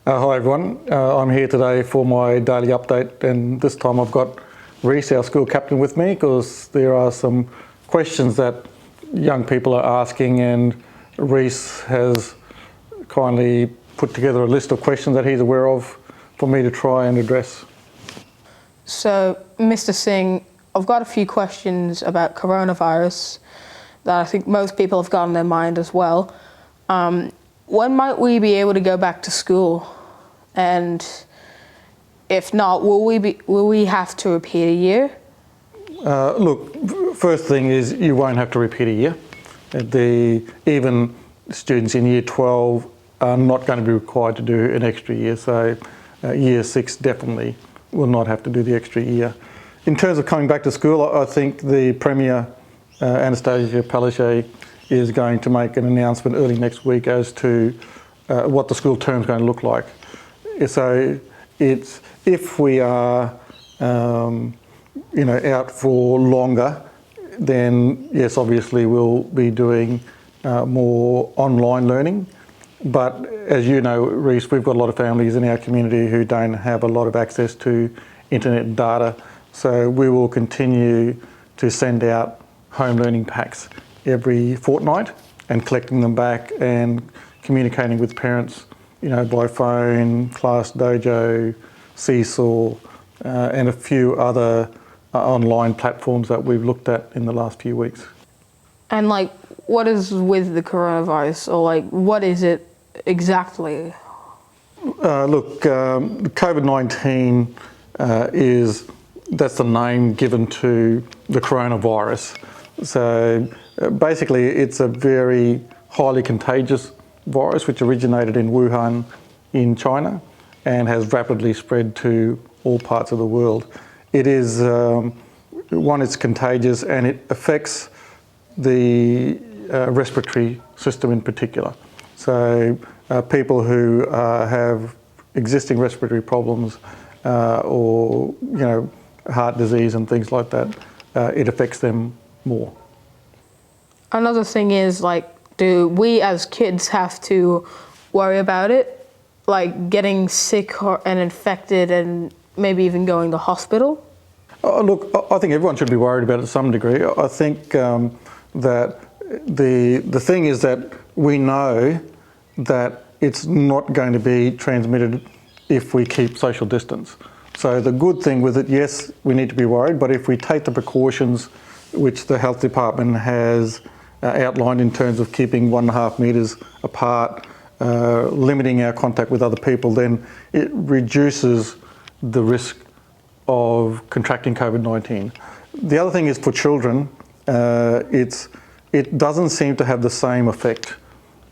Hi everyone, I'm here today for my daily update, and this time I've got Reese, our school captain, with me because there are some questions that young people are asking, and Reese has kindly put together a list of questions that he's aware of for me to try and address. So, Mr. Singh, I've got a few questions about coronavirus that I think most people have got in their mind as well. When might we be able to go back to school? And if not, will we have to repeat a year? Look, first thing is you won't have to repeat a year. Even students in year 12 are not going to be required to do an extra year, so year 6 definitely will not have to do the extra year. In terms of coming back to school, I think the Premier, Anastasia Palaszczuk, is going to make an announcement early next week as to what the school term is going to look like. So if we are out for longer, then yes, obviously we'll be doing more online learning. But as you know, Reese, we've got a lot of families in our community who don't have a lot of access to internet and data. So we will continue to send out home learning packs every fortnight and collecting them back and communicating with parents, by phone, Class Dojo, Seesaw, and a few other online platforms that we've looked at in the last few weeks. And what is with the coronavirus, or what is it exactly? Look, COVID-19 that's the name given to the coronavirus. So basically it's a very highly contagious virus which originated in Wuhan in China and has rapidly spread to all parts of the world. It is, it's contagious and it affects the respiratory system in particular. So people who have existing respiratory problems or heart disease and things like that, it affects them more. Another thing is, do we as kids have to worry about it? Getting sick and infected and maybe even going to hospital? Look, I think everyone should be worried about it to some degree. I think that the thing is that we know that it's not going to be transmitted if we keep social distance. So the good thing with it, yes, we need to be worried, but if we take the precautions which the health department has outlined in terms of keeping 1.5 metres apart, limiting our contact with other people, then it reduces the risk of contracting COVID-19. The other thing is for children, it doesn't seem to have the same effect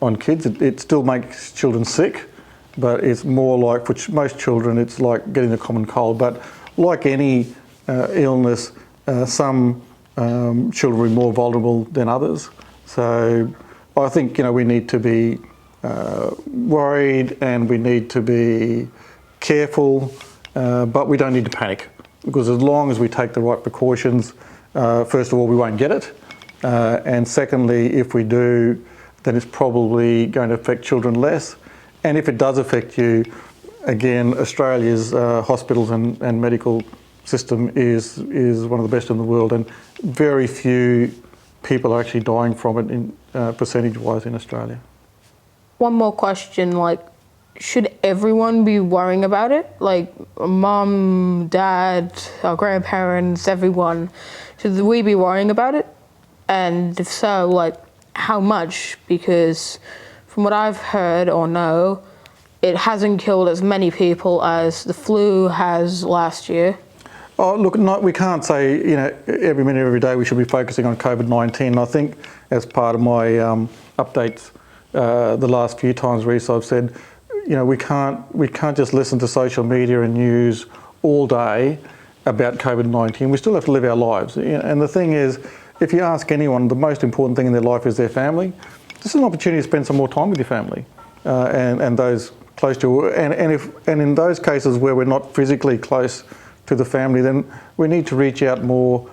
on kids. It still makes children sick, but it's more like, for most children, it's like getting a common cold. But like any illness, some children are more vulnerable than others. So I think we need to be worried and we need to be careful, but we don't need to panic, because as long as we take the right precautions, first of all, we won't get it, and secondly, if we do, then it's probably going to affect children less. And if it does affect you, again, Australia's hospitals and medical system is one of the best in the world, and very few people are actually dying from it in percentage-wise in Australia. One more question, should everyone be worrying about it? Mum, dad, our grandparents, everyone, should we be worrying about it? And if so, how much? Because from what I've heard or know, it hasn't killed as many people as the flu has last year. Oh, look, we can't say, every minute, every day we should be focusing on COVID-19. I think as part of my updates the last few times, Reese, I've said, we can't just listen to social media and news all day about COVID-19. We still have to live our lives. And the thing is, if you ask anyone, the most important thing in their life is their family. This is an opportunity to spend some more time with your family and those close to you. And in those cases where we're not physically close to the family, then we need to reach out more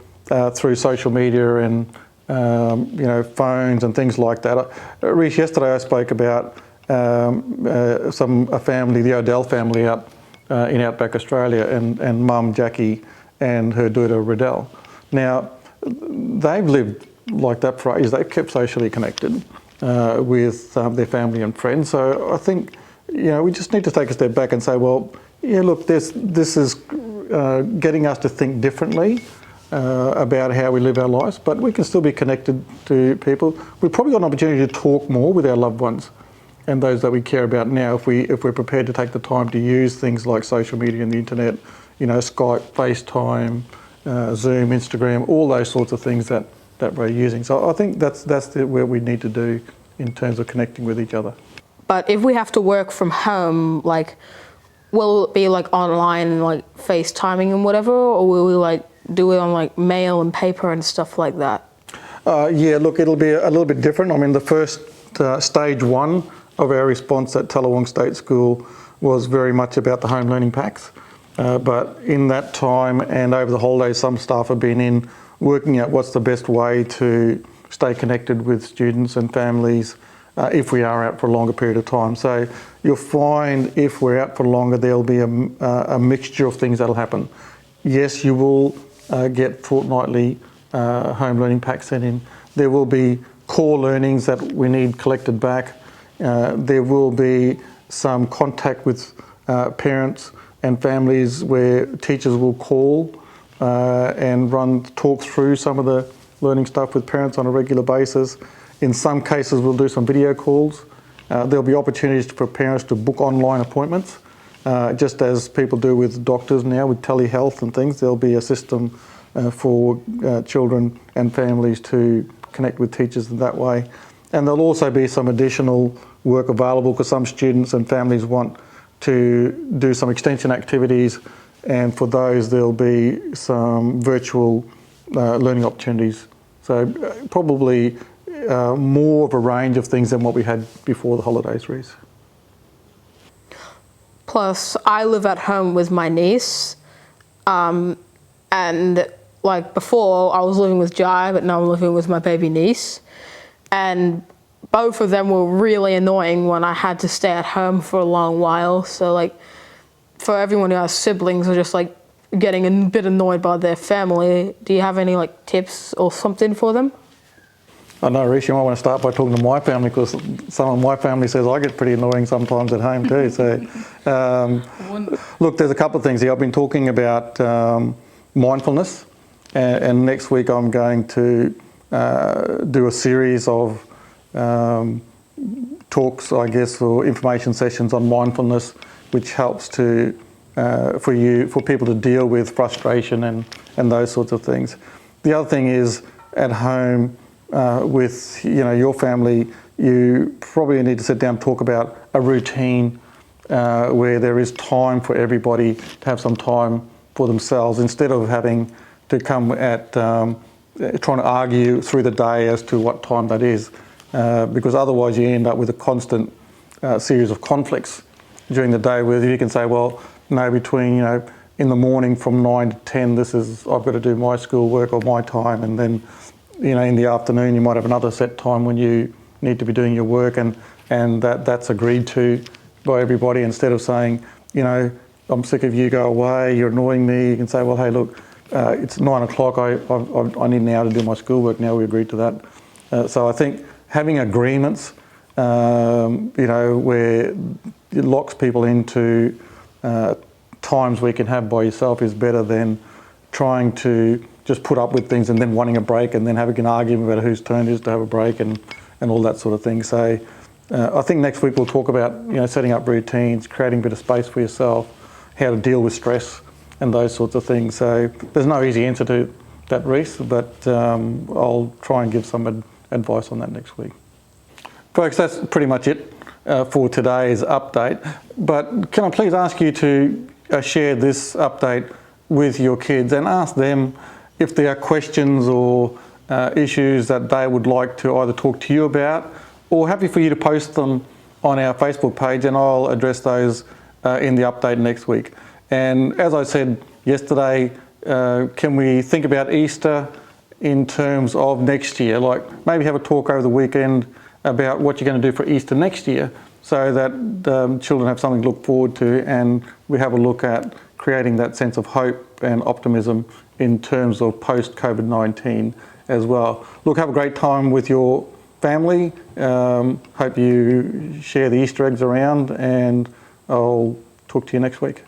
through social media and phones and things like that. Reece, yesterday I spoke about a family, the Odell family out in outback Australia, and mum Jackie and her daughter Riddell. Now, they've lived like that for ages. They've kept socially connected with their family and friends. So I think, we just need to take a step back and say, well, yeah, look, this is getting us to think differently about how we live our lives, but we can still be connected to people. We've probably got an opportunity to talk more with our loved ones and those that we care about now if we're prepared to take the time to use things like social media and the internet, Skype, FaceTime, Zoom, Instagram, all those sorts of things that we're using. So I think that's where we need to do in terms of connecting with each other. But if we have to work from home, will it be online and FaceTiming and whatever, or will we do it on mail and paper and stuff like that? Yeah, look, it'll be a little bit different. I mean, the first stage one of our response at Tallawong State School was very much about the home learning packs. But in that time and over the holidays, some staff have been in working out what's the best way to stay connected with students and families if we are out for a longer period of time. So you'll find if we're out for longer, there'll be a mixture of things that'll happen. Yes, you will get fortnightly home learning packs sent in. There will be core learnings that we need collected back. There will be some contact with parents and families where teachers will call and talk through some of the learning stuff with parents on a regular basis. In some cases, we'll do some video calls. There'll be opportunities for parents to book online appointments, just as people do with doctors now with telehealth and things. There'll be a system for children and families to connect with teachers in that way. And there'll also be some additional work available because some students and families want to do some extension activities, and for those there'll be some virtual learning opportunities. So probably more of a range of things than what we had before the holidays, Reese. Plus, I live at home with my niece, and before I was living with Jai, but now I'm living with my baby niece, and both of them were really annoying when I had to stay at home for a long while. So for everyone who has siblings or just getting a bit annoyed by their family, do you have any tips or something for them? I know, Reece, you might want to start by talking to my family because some of my family says I get pretty annoying sometimes at home too. So, look, there's a couple of things here. I've been talking about mindfulness, and next week I'm going to do a series of talks, I guess, or information sessions on mindfulness, which helps for people to deal with frustration and those sorts of things. The other thing is at home with your family, you probably need to sit down and talk about a routine where there is time for everybody to have some time for themselves instead of having to come at trying to argue through the day as to what time that is. Because otherwise you end up with a constant series of conflicts during the day where you can say, well, no, between, in the morning from 9 to 10, I've got to do my schoolwork or my time, and then, in the afternoon you might have another set time when you need to be doing your work, and that's agreed to by everybody. Instead of saying, I'm sick of you, go away, you're annoying me, you can say, well, hey, look, it's 9 o'clock, I need an hour to do my schoolwork now, we agreed to that. So I think having agreements, where it locks people into times where you can have by yourself is better than trying to just put up with things and then wanting a break and then having an argument about whose turn it is to have a break and all that sort of thing. So I think next week we'll talk about setting up routines, creating a bit of space for yourself, how to deal with stress and those sorts of things. So there's no easy answer to that, Reece, but I'll try and give some advice on that next week. Folks, that's pretty much it for today's update. But can I please ask you to share this update with your kids and ask them if there are questions or issues that they would like to either talk to you about, or happy for you to post them on our Facebook page, and I'll address those in the update next week. And as I said yesterday, can we think about Easter in terms of next year? Maybe have a talk over the weekend about what you're going to do for Easter next year, so that children have something to look forward to, and we have a look at creating that sense of hope and optimism in terms of post-COVID-19 as well. Look, have a great time with your family. Hope you share the Easter eggs around, and I'll talk to you next week.